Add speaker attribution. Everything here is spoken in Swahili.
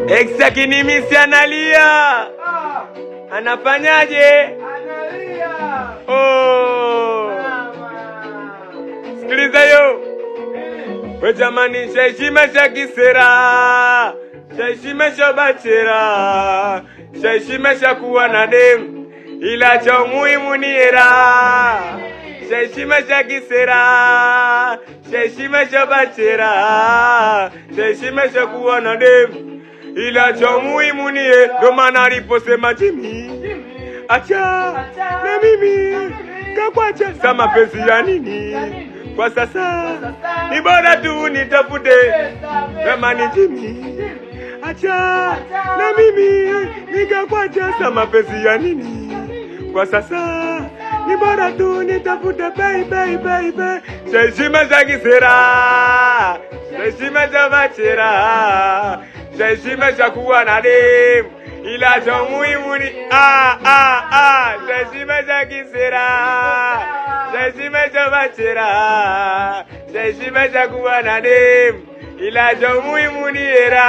Speaker 1: Ex akinimisi analia. Anafanyaje?
Speaker 2: Analia.
Speaker 1: Oh. Sikiliza yo. We jamani, shaishimesha kisera, shaishimesha bachera, shaishimesha kuwa na demu, ila cha muhimu ni era. Shaishimesha kisera, shaishimesha bachera, shaishimesha kuwa na demu, ila cha muhimu ni era. Ndo maana aliposema Jimmy, acha na mimi kakwacha, za mapenzi ya nini? Kwa sasa ni bora tu nitafute kama ni Jimmy, acha na mimi nikakwacha, za mapenzi ya nini? Kwa sasa ni bora tu nitafute baby. Shaishimesha kisera, shaishimesha bachera, shaishimesha kuwa na demu, ila cha muhimu ni shaishimesha kisera, shaishimesha bachera, shaishimesha kuwa na demu, ila cha muhimu ni era.